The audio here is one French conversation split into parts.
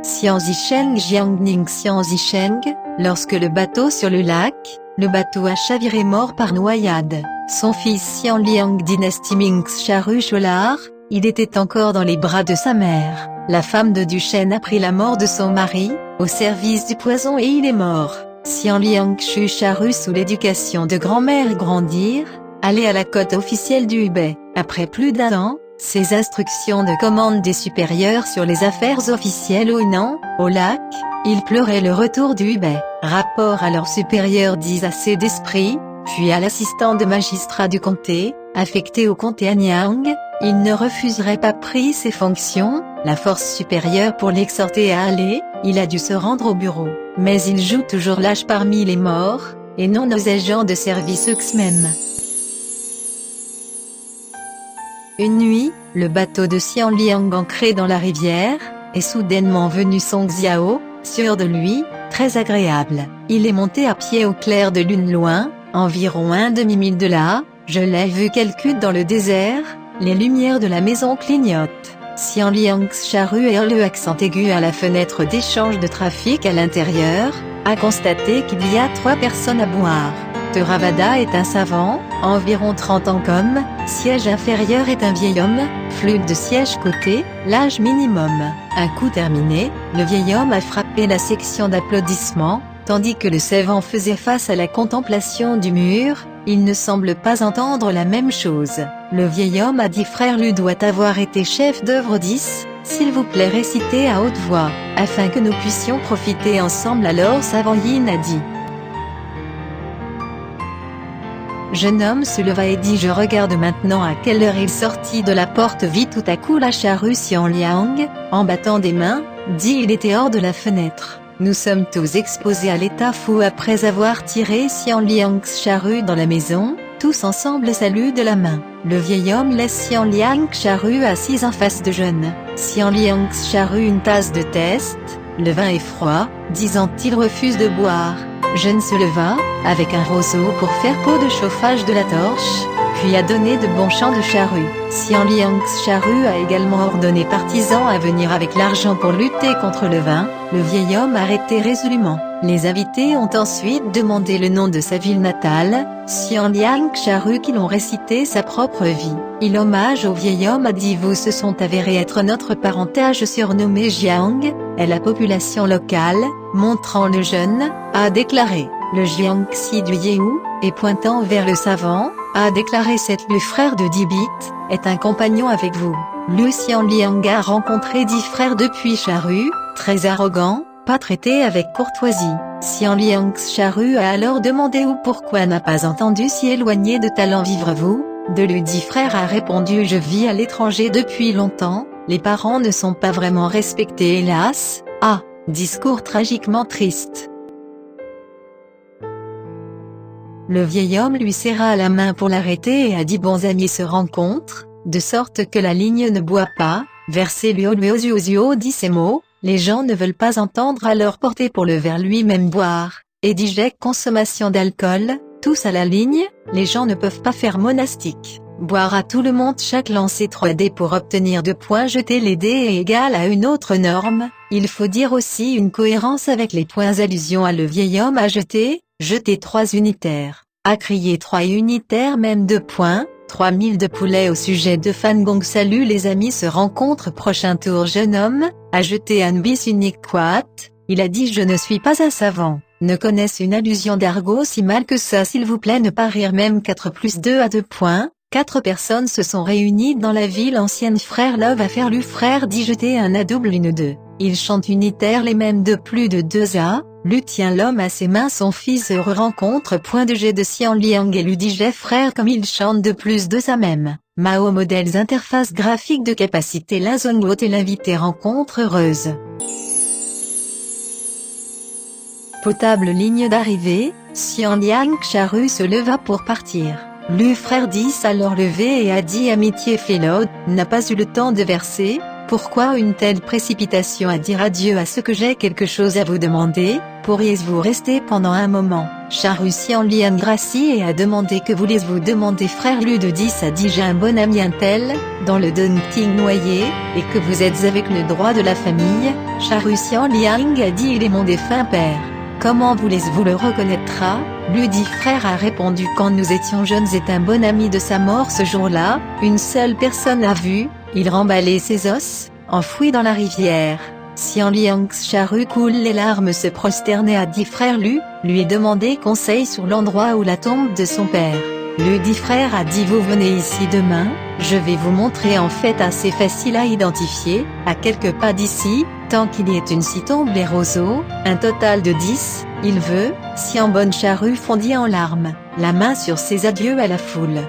Xian Zisheng Jiangning Xian Zisheng, lorsque le bateau sur le bateau a chaviré mort par noyade. Son fils Xian Liang dynastie Ming Charu Cholar, il était encore dans les bras de sa mère. La femme de Duchesne a pris la mort de son mari, au service du poison et il est mort. Xian Liang Chu Charu sous l'éducation de grand-mère grandir, aller à la côte officielle du Hubei. Après plus d'un an, ses instructions de commande des supérieurs sur les affaires officielles au Nan, au lac, il pleurait le retour du Hubei. Rapport à leurs supérieurs disent assez d'esprit, puis à l'assistant de magistrat du comté, affecté au comté Anyang, il ne refuserait pas pris ses fonctions, la force supérieure pour l'exhorter à aller, il a dû se rendre au bureau. Mais il joue toujours l'âge parmi les morts, et non nos agents de service eux-mêmes. Une nuit, le bateau de Xian Liang ancré dans la rivière, est soudainement venu Song Xiao, sûr de lui, très agréable. Il est monté à pied au clair de lune loin, environ un demi-mille de là, je l'ai vu quelque dans le désert, les lumières de la maison clignotent. Xian Liang Charu et le accent aigu à la fenêtre d'échange de trafic à l'intérieur, a constaté qu'il y a 3 personnes à boire. Theravada est un savant, environ 30 ans comme, siège inférieur est un vieil homme, flûte de siège côté, l'âge minimum. Un coup terminé, le vieil homme a frappé la section d'applaudissements, tandis que le savant faisait face à la contemplation du mur, il ne semble pas entendre la même chose. Le vieil homme a dit frère Lu doit avoir été chef d'œuvre 10, s'il vous plaît récitez à haute voix, afin que nous puissions profiter ensemble alors savant Yin a dit. Jeune homme se leva et dit je regarde maintenant à quelle heure il sortit de la porte vit tout à coup la Charu Xian Liang, en battant des mains, dit il était hors de la fenêtre. Nous sommes tous exposés à l'état fou après avoir tiré Xian Liang Charu dans la maison, tous ensemble saluent de la main. Le vieil homme laisse Xian Liang Charu assise en face de jeune. Xian Liang Charu une tasse de test, le vin est froid, disant-il refuse de boire. Jeune se leva, avec un roseau pour faire peau de chauffage de la torche, puis a donné de bons champs de charrues. Xian Liang Charu a également ordonné partisans à venir avec l'argent pour lutter contre le vin, le vieil homme arrêté résolument. Les invités ont ensuite demandé le nom de sa ville natale, Xian Liang Charu qui l'ont récité sa propre vie. Il hommage au vieil homme a dit vous se sont avérés être notre parentage surnommé Jiang, et la population locale, montrant le jeune, a déclaré, le Jiangxi du Yéhu, et pointant vers le savant, a déclaré cette le frère de Dibit, est un compagnon avec vous. Lu Xian Liang a rencontré 10 frères depuis Charu, très arrogant, pas traité avec courtoisie. Xian Liang Charu a alors demandé ou pourquoi n'a pas entendu si éloigné de talent vivre-vous. De lui 10 frères a répondu je vis à l'étranger depuis longtemps, les parents ne sont pas vraiment respectés hélas, ah, discours tragiquement triste. Le vieil homme lui serra la main pour l'arrêter et a dit bons amis se rencontrent, de sorte que la ligne ne boit pas, versez Luo dit ces mots, les gens ne veulent pas entendre alors porter pour le verre lui-même boire, et diject consommation d'alcool, tous à la ligne, les gens ne peuvent pas faire monastique. Boire à tout le monde chaque lancer 3 dés pour obtenir 2 points jeter les dés est égal à une autre norme, il faut dire aussi une cohérence avec les points allusion à le vieil homme à jeter 3 unitaires, a crié 3 unitaires même 2 points, 3000 de poulet au sujet de Fan Gong salut les amis se rencontrent prochain tour jeune homme, a jeté un bis unique quat, il a dit je ne suis pas un savant, ne connaisse une allusion d'argot si mal que ça s'il vous plaît ne pas rire même 4 plus 2 à 2 points, 4 personnes se sont réunies dans la ville ancienne frère Love a faire lu frère dit jeter un A double une 2, ils chantent unitaires les mêmes de plus de 2 A, Lu tient l'homme à ses mains son fils heureux rencontre point de jet de Xian Liang et Lu dit j'ai frère comme il chante de plus de ça même. Mao modèles interface graphique de capacité la zone haute et l'invité rencontre heureuse. Potable ligne d'arrivée, Xian Liang Charu se leva pour partir. Lu frère 10 alors levé et a dit amitié Félode, n'a pas eu le temps de verser, pourquoi une telle précipitation à dire adieu à ce que j'ai quelque chose à vous demander, pourriez-vous rester pendant un moment? Charu Xian Liang Gracie et a demandé que voulez-vous demander frère Lu de 10 a dit j'ai un bon ami un tel, dans le Dong Ting noyé, et que vous êtes avec le droit de la famille. Charu Xian Liang a dit il est mon défunt père. Comment voulez-vous le reconnaîtra? Lu dit frère a répondu quand nous étions jeunes est un bon ami de sa mort ce jour-là, une seule personne a vu, il remballait ses os, enfouis dans la rivière. Xian Liang Charu coule les larmes se prosterner a dit frère Lu, lui demandé conseil sur l'endroit où la tombe de son père. Le dit frère a dit vous venez ici demain, je vais vous montrer en fait assez facile à identifier, à quelques pas d'ici, tant qu'il y ait une si tombe les roseaux, un total de 10, il veut, Xian Bon Charu fondit en larmes, la main sur ses adieux à la foule.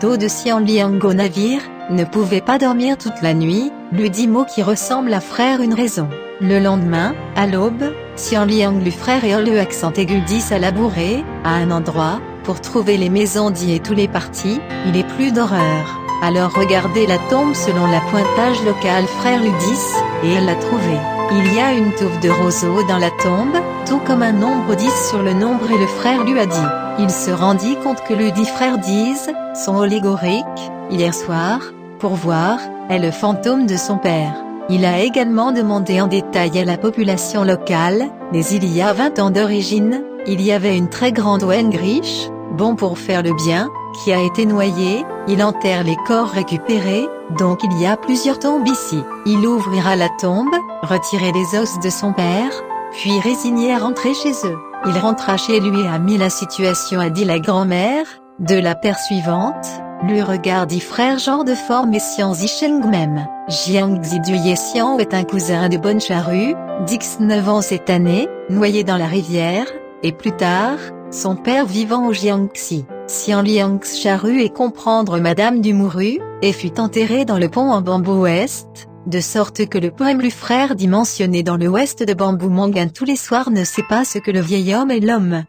Dos de Xian Liang au navire, ne pouvait pas dormir toute la nuit, lui dit mot qui ressemble à frère une raison. Le lendemain, à l'aube, Xian Liang lui frère et le accent aigu 10 à labourer, à un endroit, pour trouver les maisons dit et tous les partis, il est plus d'horreur. Alors regardez la tombe selon la pointage local frère lui 10, et elle l'a trouvé. Il y a une touffe de roseaux dans la tombe, tout comme un nombre 10 sur le nombre et le frère lui a dit. Il se rendit compte que le dit frère 10, son allégorique, hier soir, pour voir, est le fantôme de son père. Il a également demandé en détail à la population locale, mais il y a 20 ans d'origine, il y avait une très grande ouenne riche, bon pour faire le bien, qui a été noyée, il enterre les corps récupérés, donc il y a plusieurs tombes ici. Il ouvrira la tombe, retirer les os de son père, puis résigné à rentrer chez eux. Il rentra chez lui et a mis la situation a dit la grand-mère, de la paire suivante, lui regarde dit frère genre de forme et Xian Zisheng même. Jiang Ziduye Xian est un cousin de Bon Charu, 19 ans cette année, noyé dans la rivière, et plus tard, son père vivant au Jiangxi. Xian Liang Charu et comprendre Madame du Mouru, et fut enterré dans le pont en bambou ouest, de sorte que le poème lui frère dit mentionné dans le ouest de bambou mangan tous les soirs ne sait pas ce que le vieil homme et l'homme.